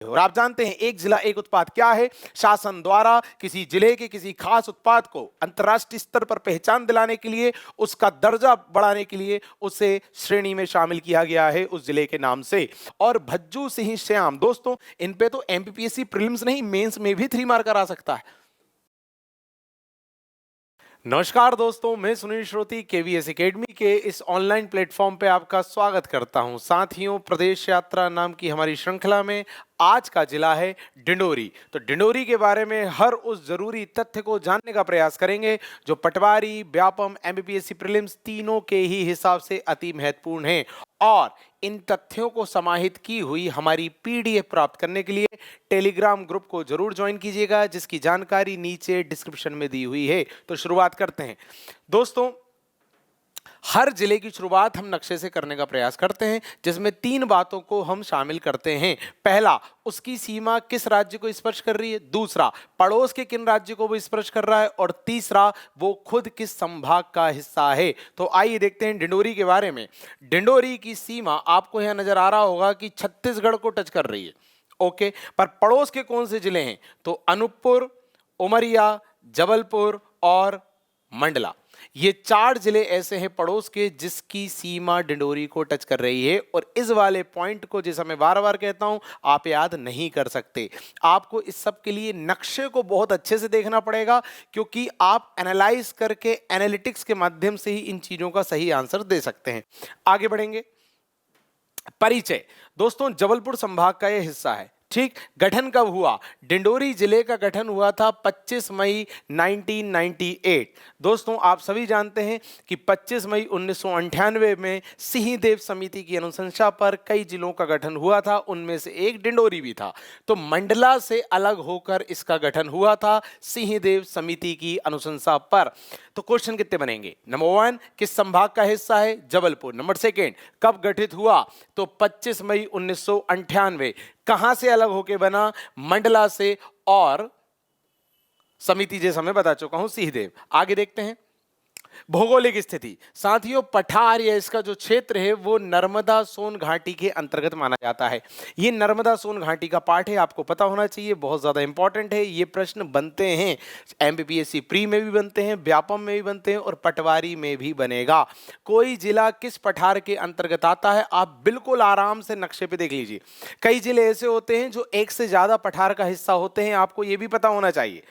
और आप जानते हैं एक जिला एक उत्पाद क्या है। शासन द्वारा किसी जिले के किसी खास उत्पाद को अंतर्राष्ट्रीय स्तर पर पहचान दिलाने के लिए, उसका दर्जा बढ़ाने के लिए उसे श्रेणी में शामिल किया गया है उस जिले के नाम से। और भज्जू सिंह श्याम, दोस्तों इन पे तो एमपीपीएससी प्रीलिम्स नहीं मेंस में भी 3 मार्कर आ सकता है। नमस्कार दोस्तों, मैं सुनील श्रोती केवीएस एकेडमी के इस ऑनलाइन प्लेटफॉर्म पे आपका स्वागत करता हूं। साथियों, प्रदेश यात्रा नाम की हमारी श्रृंखला में आज का जिला है डिंडोरी। तो डिंडोरी के बारे में हर उस जरूरी तथ्य को जानने का प्रयास करेंगे जो पटवारी, व्यापम, एमपीपीएससी प्रीलिम्स तीनों के ही हिसाब से अति महत्वपूर्ण है। और इन तथ्यों को समाहित की हुई हमारी पीडीएफ प्राप्त करने के लिए टेलीग्राम ग्रुप को जरूर ज्वाइन कीजिएगा, जिसकी जानकारी नीचे डिस्क्रिप्शन में दी हुई है। तो शुरुआत करते हैं दोस्तों। हर जिले की शुरुआत हम नक्शे से करने का प्रयास करते हैं, जिसमें 3 बातों को हम शामिल करते हैं। पहला, उसकी सीमा किस राज्य को स्पर्श कर रही है। दूसरा, पड़ोस के किन राज्य को वो स्पर्श कर रहा है। और तीसरा, वो खुद किस संभाग का हिस्सा है। तो आइए देखते हैं डिंडोरी के बारे में। डिंडोरी की सीमा आपको यहां नजर आ रहा होगा कि छत्तीसगढ़ को टच कर रही है। ओके, पर पड़ोस के कौन से जिले हैं तो अनूपपुर, उमरिया, जबलपुर और मंडला। ये 4 जिले ऐसे हैं पड़ोस के जिसकी सीमा डिंडोरी को टच कर रही है। और इस वाले पॉइंट को, जैसा मैं बार बार कहता हूं, आप याद नहीं कर सकते। आपको इस सब के लिए नक्शे को बहुत अच्छे से देखना पड़ेगा, क्योंकि आप एनालाइज करके एनालिटिक्स के माध्यम से ही इन चीजों का सही आंसर दे सकते हैं। आगे बढ़ेंगे। परिचय, दोस्तों जबलपुर संभाग का यह हिस्सा है। ठीक, गठन कब हुआ। डिंडोरी जिले का गठन हुआ था 25 मई 1998। दोस्तों आप सभी जानते हैं कि 25 मई 1998 में सिंहदेव समिति की अनुशंसा पर कई जिलों का गठन हुआ था, उनमें से एक डिंडोरी भी था। तो मंडला से अलग होकर इसका गठन हुआ था सिंहदेव समिति की अनुशंसा पर। तो क्वेश्चन कितने बनेंगे। नंबर 1, किस संभाग का हिस्सा है, जबलपुर। नंबर 2, कब गठित हुआ तो 25 मई 1998। कहां से अलग होके बना, मंडला से। और समिति जैसा मैं बता चुका हूं सिंहदेव। आगे देखते हैं भौगोलिक स्थिति। साथियों, पठार या इसका जो क्षेत्र है वो नर्मदा सोन घाटी के अंतर्गत माना जाता है। ये नर्मदा सोन घाटी का पार्ट है, आपको पता होना चाहिए, बहुत ज्यादा इंपॉर्टेंट है। ये प्रश्न बनते हैं एमपीपीएससी प्री में भी बनते हैं, व्यापम में भी बनते हैं और पटवारी में भी बनेगा। कोई जिला किस पठार के अंतर्गत आता है आप बिल्कुल आराम से नक्शे पे देख लीजिए। कई जिले ऐसे होते हैं जो एक से ज्यादा पठार का हिस्सा होते हैं, आपको ये भी पता होना चाहिए।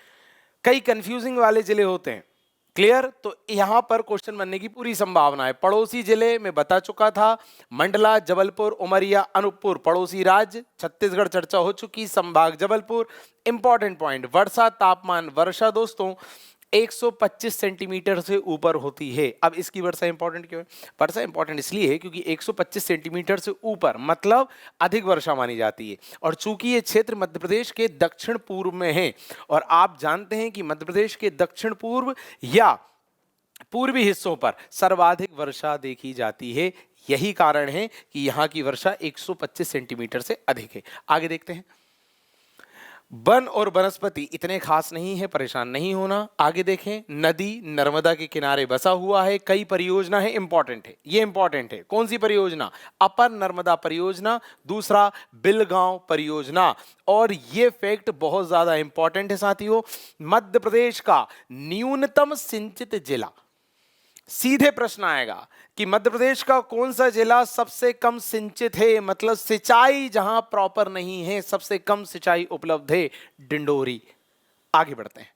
कई कंफ्यूजिंग वाले जिले होते हैं। क्लियर। तो यहां पर क्वेश्चन बनने की पूरी संभावना है। पड़ोसी जिले में बता चुका था, मंडला, जबलपुर, उमरिया, अनूपपुर। पड़ोसी राज्य छत्तीसगढ़ चर्चा हो चुकी, संभाग जबलपुर। इंपॉर्टेंट पॉइंट, वर्षा तापमान। वर्षा दोस्तों 125 सेंटीमीटर से ऊपर होती है। अब इसकी वर्षा इंपॉर्टेंट क्यों है। वर्षा इंपॉर्टेंट इसलिए है क्योंकि 125 सेंटीमीटर से ऊपर मतलब अधिक वर्षा मानी जाती है। और चूंकि ये क्षेत्र मध्य प्रदेश के दक्षिण पूर्व में है, और आप जानते हैं कि मध्य प्रदेश के दक्षिण पूर्व या पूर्वी हिस्सों पर सर्वाधिक वर्षा देखी जाती है। यही कारण है कि यहां की वर्षा 125 सेंटीमीटर से अधिक है। आगे देखते हैं। वन और वनस्पति इतने खास नहीं है, परेशान नहीं होना। आगे देखें। नदी नर्मदा के किनारे बसा हुआ है। कई परियोजना है, इंपॉर्टेंट है, ये इंपॉर्टेंट है। कौन सी परियोजना, अपर नर्मदा परियोजना, दूसरा बिलगांव परियोजना। और ये फैक्ट बहुत ज्यादा इंपॉर्टेंट है साथियों। मध्य प्रदेश का न्यूनतम सिंचित जिला, सीधे प्रश्न आएगा कि मध्य प्रदेश का कौन सा जिला सबसे कम सिंचित है, मतलब सिंचाई जहां प्रॉपर नहीं है, सबसे कम सिंचाई उपलब्ध है, डिंडोरी। आगे बढ़ते हैं।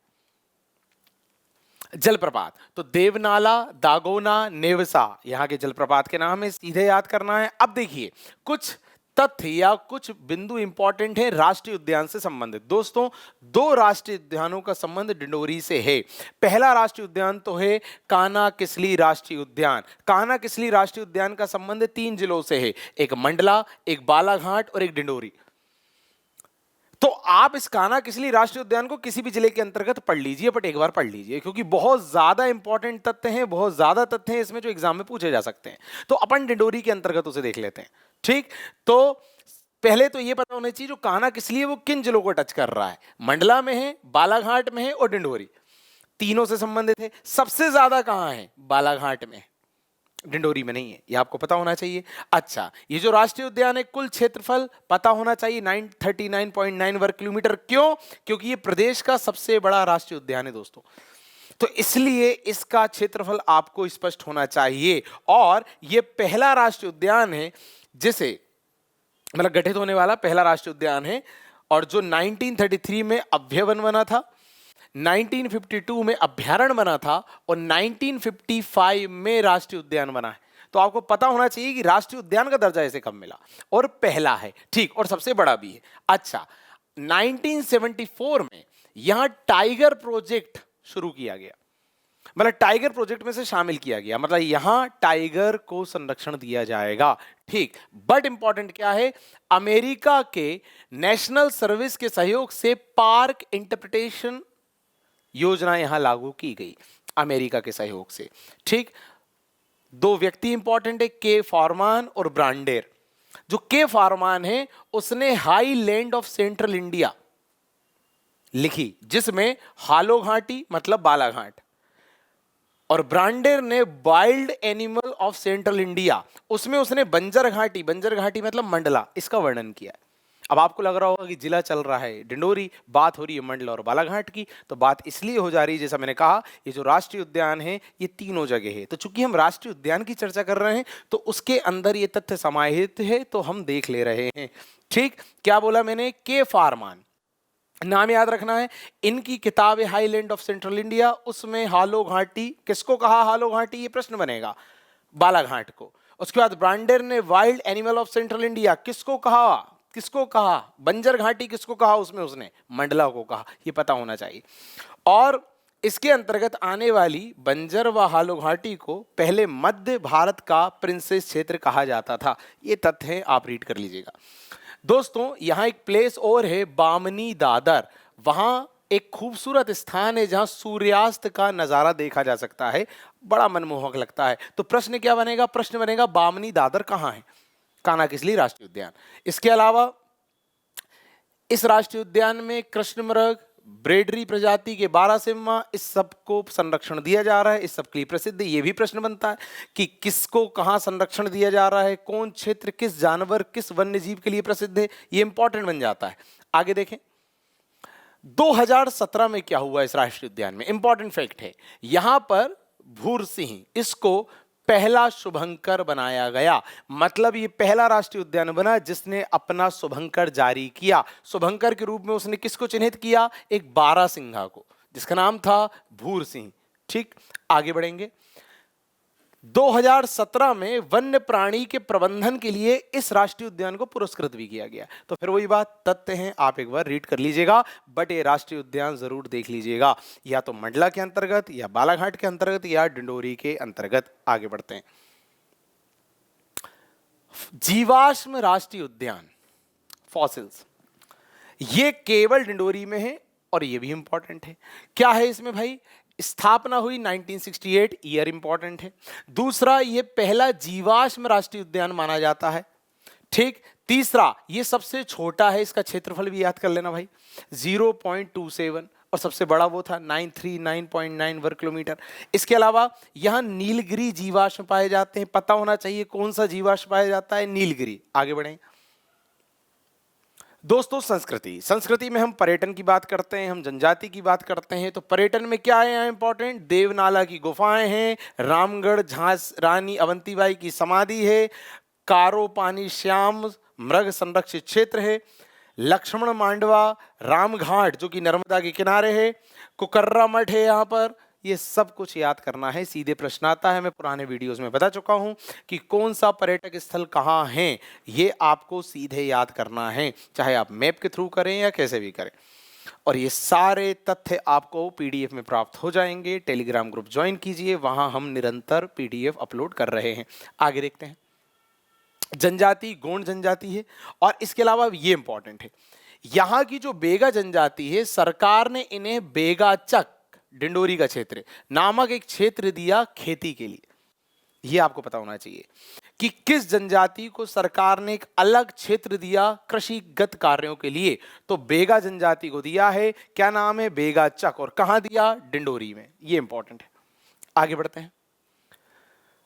जलप्रपात, तो देवनाला, दागोना, नेवसा यहां के जलप्रपात के नाम है, सीधे याद करना है। अब देखिए कुछ तथ्य या कुछ बिंदु इंपॉर्टेंट है राष्ट्रीय उद्यान से संबंधित। दोस्तों 2 राष्ट्रीय उद्यानों का संबंध डिंडोरी से है। पहला राष्ट्रीय उद्यान तो है कान्हा किसली राष्ट्रीय उद्यान। कान्हा किसली राष्ट्रीय उद्यान का संबंध 3 जिलों से है, एक मंडला, एक बालाघाट और एक डिंडोरी। तो आप इस कान्हा किसली राष्ट्रीय उद्यान को किसी भी जिले के अंतर्गत पढ़ लीजिए, बट एक बार पढ़ लीजिए, क्योंकि बहुत ज्यादा इंपॉर्टेंट तथ्य हैं, बहुत ज्यादा तथ्य हैं इसमें जो एग्जाम में पूछे जा सकते हैं। तो अपन डिंडोरी के अंतर्गत उसे देख लेते हैं। ठीक, तो पहले तो यह पता होना चाहिए जो कान्हा किसली है वो किन जिलों को टच कर रहा है। मंडला में है, बालाघाट में है और डिंडोरी, तीनों से संबंधित है। सबसे ज्यादा कहां है, बालाघाट में। डिंडोरी में नहीं है, ये आपको पता होना चाहिए। अच्छा, ये जो राष्ट्रीय उद्यान है कुल क्षेत्रफल पता होना चाहिए 939.9 वर्ग किलोमीटर। क्यों? क्योंकि ये प्रदेश का सबसे बड़ा राष्ट्रीय उद्यान है दोस्तों, तो इसलिए इसका क्षेत्रफल आपको स्पष्ट होना चाहिए। और ये पहला राष्ट्रीय उद्यान है जिसे मतलब गठित होने वाला पहला राष्ट्रीय उद्यान है, और जो 1933 में अभ्यवन बना था, 1952 में अभ्यारण्य बना था और 1955 में राष्ट्रीय उद्यान बना है। तो आपको पता होना चाहिए कि राष्ट्रीय उद्यान का दर्जा इसे कब मिला, और पहला है, ठीक, और सबसे बड़ा भी है। अच्छा, 1974 में यहां टाइगर प्रोजेक्ट शुरू किया गया, मतलब टाइगर प्रोजेक्ट में से शामिल किया गया, मतलब यहां टाइगर को संरक्षण दिया जाएगा, ठीक। बट इंपॉर्टेंट क्या है, अमेरिका के नेशनल सर्विस के सहयोग से पार्क इंटरप्रिटेशन योजना यहां लागू की गई, अमेरिका के सहयोग से, ठीक। दो व्यक्ति इंपॉर्टेंट है, के फॉरमान और ब्रांडेर। जो के फॉरमान है उसने high land of central India लिखी, जिसमें हालो घाटी मतलब बालाघाट, और ब्रांडेर ने wild animal of central India, उसमें उसने बंजर घाटी मतलब मंडला, इसका वर्णन किया है। अब आपको लग रहा होगा कि जिला चल रहा है डिंडोरी, बात हो रही है मंडला और बालाघाट की, तो बात इसलिए हो जा रही है, जैसा मैंने कहा, ये जो राष्ट्रीय उद्यान है ये तीनों जगह है। तो चूंकि हम राष्ट्रीय उद्यान की चर्चा कर रहे हैं तो उसके अंदर ये तथ्य समाहित है, तो हम देख ले रहे हैं, ठीक। क्या बोला मैंने, के फारमान, नाम याद रखना है। इनकी किताब है हाईलैंड ऑफ सेंट्रल इंडिया, उसमें हालो घाटी, किसको कहा हालो घाटी, ये प्रश्न बनेगा, बालाघाट को। उसके बाद ब्रांडेर ने wild animal of central India, किसको कहा, बंजर घाटी किसको कहा, उसमें उसने मंडला को कहा, ये पता होना चाहिए। और इसके अंतर्गत आने वाली बंजर व हालो घाटी को पहले मध्य भारत का प्रिंसेस क्षेत्र कहा जाता था, ये तथ्य आप रीड कर लीजिएगा दोस्तों। यहां एक प्लेस और है बामनी दादर, वहां एक खूबसूरत स्थान है जहां सूर्यास्त का नजारा देखा जा सकता है, बड़ा मनमोहक लगता है। तो प्रश्न क्या बनेगा, प्रश्न बनेगा बामनी दादर कहां है, कानाकिसली राष्ट्रीय उद्यान। इसके अलावा इस राष्ट्रीय उद्यान में कृष्णमृग, ब्रेडरी प्रजाति के बारहसिम्हा, इस सब को संरक्षण दिया जा रहा है, इस सब के लिए प्रसिद्ध है। ये भी प्रश्न बनता है कि किसको कहां संरक्षण दिया जा रहा है, कौन क्षेत्र किस जानवर किस वन्य जीव के लिए प्रसिद्ध है, ये इंपॉर्टेंट बन जाता है। आगे देखें 2017 में क्या हुआ इस राष्ट्रीय उद्यान में, इंपॉर्टेंट फैक्ट है, यहां पर भूर सिंह, इसको पहला शुभंकर बनाया गया, मतलब ये पहला राष्ट्रीय उद्यान बना जिसने अपना शुभंकर जारी किया। शुभंकर के रूप में उसने किसको चिन्हित किया, एक बारहसिंघा को, जिसका नाम था भूर सिंह, ठीक। आगे बढ़ेंगे, 2017 में वन्य प्राणी के प्रबंधन के लिए इस राष्ट्रीय उद्यान को पुरस्कृत भी किया गया। तो फिर वही बात, तथ्य हैं, आप एक बार रीड कर लीजिएगा, बट ये राष्ट्रीय उद्यान जरूर देख लीजिएगा, या तो मंडला के अंतर्गत या बालाघाट के अंतर्गत या डिंडोरी के अंतर्गत। आगे बढ़ते हैं, जीवाश्म राष्ट्रीय उद्यान फॉसिल्स, ये केवल डिंडोरी में है, और ये भी इंपॉर्टेंट है। क्या है इसमें भाई, स्थापना हुई 1968, ईयर इंपॉर्टेंट है। दूसरा, ये पहला जीवाश्म राष्ट्रीय उद्यान माना जाता है, ठीक। तीसरा, ये सबसे छोटा है, इसका क्षेत्रफल भी याद कर लेना भाई, 0.27, और सबसे बड़ा वो था 939.9 वर्ग किलोमीटर। इसके अलावा यहां नीलगिरी जीवाश्म पाए जाते हैं, पता होना चाहिए कौन सा जीवाश्म पाया जाता है, नीलगिरी। आगे बढ़ें दोस्तों, संस्कृति में हम पर्यटन की बात करते हैं, हम जनजाति की बात करते हैं, तो पर्यटन में क्या है इंपॉर्टेंट, देवनाला की गुफाएं हैं, रामगढ़ झांस रानी अवंतीबाई की समाधि है, कारो पानी श्याम मृग संरक्षित क्षेत्र है, लक्ष्मण मांडवा रामघाट जो कि नर्मदा के किनारे है, कुकर्रा मठ है यहाँ पर। ये सब कुछ याद करना है, सीधे प्रश्न आता है, मैं पुराने वीडियोस में बता चुका हूं कि कौन सा पर्यटक स्थल कहाँ है, ये आपको सीधे याद करना है, चाहे आप मैप के थ्रू करें या कैसे भी करें। और ये सारे तथ्य आपको पीडीएफ में प्राप्त हो जाएंगे, टेलीग्राम ग्रुप ज्वाइन कीजिए, वहां हम निरंतर पीडीएफ अपलोड कर रहे हैं। आगे देखते हैं, जनजाति गोंड जनजाति है, और इसके अलावा ये इंपॉर्टेंट है, यहाँ की जो बेगा जनजाति है, सरकार ने इन्हें बेगाचक, डिंडोरी का क्षेत्र नामक एक क्षेत्र दिया खेती के लिए। यह आपको पता होना चाहिए कि किस जनजाति को सरकार ने एक अलग क्षेत्र दिया कृषिगत कार्यों के लिए, तो बेगा जनजाति को दिया है, क्या नाम है, बेगाचक, और कहां दिया, डिंडोरी में। यह इंपॉर्टेंट है। आगे बढ़ते हैं,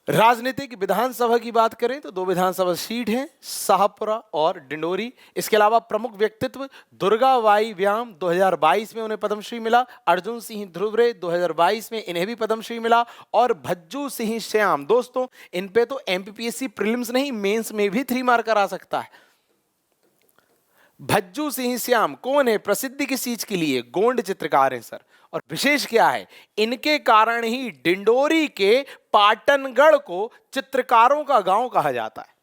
राजनीतिक विधानसभा की बात करें तो 2 विधानसभा सीट हैं, शाहपुरा और डिंडोरी। इसके अलावा प्रमुख व्यक्तित्व दुर्गाबाई व्याम 2022 में उन्हें पद्मश्री मिला, अर्जुन सिंह ध्रुवरे 2022 में इन्हें भी पद्मश्री मिला, और भज्जू सिंह श्याम। दोस्तों इन पे तो एमपीपीएससी प्रीलिम्स नहीं मेंस में भी 3 मार्कर आ सकता है। भज्जू सिंह श्याम कौन है? प्रसिद्धि किस चीज के लिए? गोंड चित्रकार हैं सर। और विशेष क्या है, इनके कारण ही डिंडोरी के पाटनगढ़ को चित्रकारों का गांव कहा जाता है।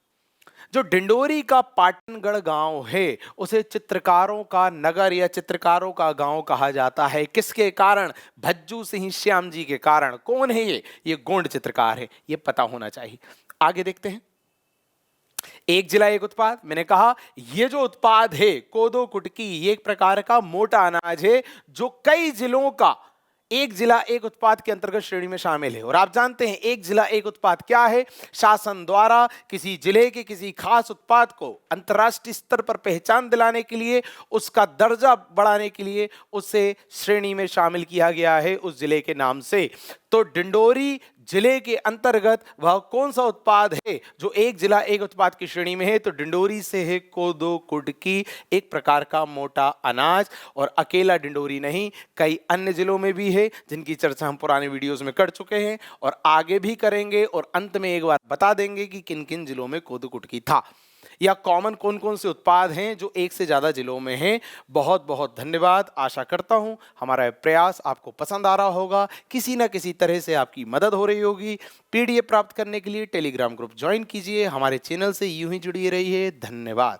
जो डिंडोरी का पाटनगढ़ गांव है उसे चित्रकारों का नगर या चित्रकारों का गांव कहा जाता है। किसके कारण? भज्जू सिंह श्याम जी के कारण। कौन है ये गोंड चित्रकार है, ये पता होना चाहिए। आगे देखते हैं। एक जिला एक उत्पाद, मैंने कहा ये जो उत्पाद है कोदो कुटकी, ये एक प्रकार का मोटा अनाज है जो कई जिलों का एक जिला एक उत्पाद के अंतर्गत श्रेणी में शामिल है। और आप जानते हैं एक जिला एक उत्पाद क्या है? शासन द्वारा किसी जिले के किसी खास उत्पाद को अंतर्राष्ट्रीय स्तर पर पहचान दिलाने के लिए, उसका दर्जा बढ़ाने के लिए उसे श्रेणी में शामिल किया गया है उस जिले के नाम से। तो डिंडोरी जिले के अंतर्गत वह कौन सा उत्पाद है जो एक जिला एक उत्पाद की श्रेणी में है? तो डिंडोरी से है कोदो कुटकी, एक प्रकार का मोटा अनाज। और अकेला डिंडोरी नहीं, कई अन्य जिलों में भी है जिनकी चर्चा हम पुराने वीडियोस में कर चुके हैं और आगे भी करेंगे। और अंत में एक बार बता देंगे कि किन किन जिलों में कोदो कुटकी था या कॉमन कौन कौन से उत्पाद हैं जो एक से ज्यादा जिलों में हैं। बहुत बहुत धन्यवाद। आशा करता हूं हमारा प्रयास आपको पसंद आ रहा होगा, किसी ना किसी तरह से आपकी मदद हो रही होगी। पीडीएफ प्राप्त करने के लिए टेलीग्राम ग्रुप ज्वाइन कीजिए, हमारे चैनल से यूं ही जुड़िए रहिए। धन्यवाद।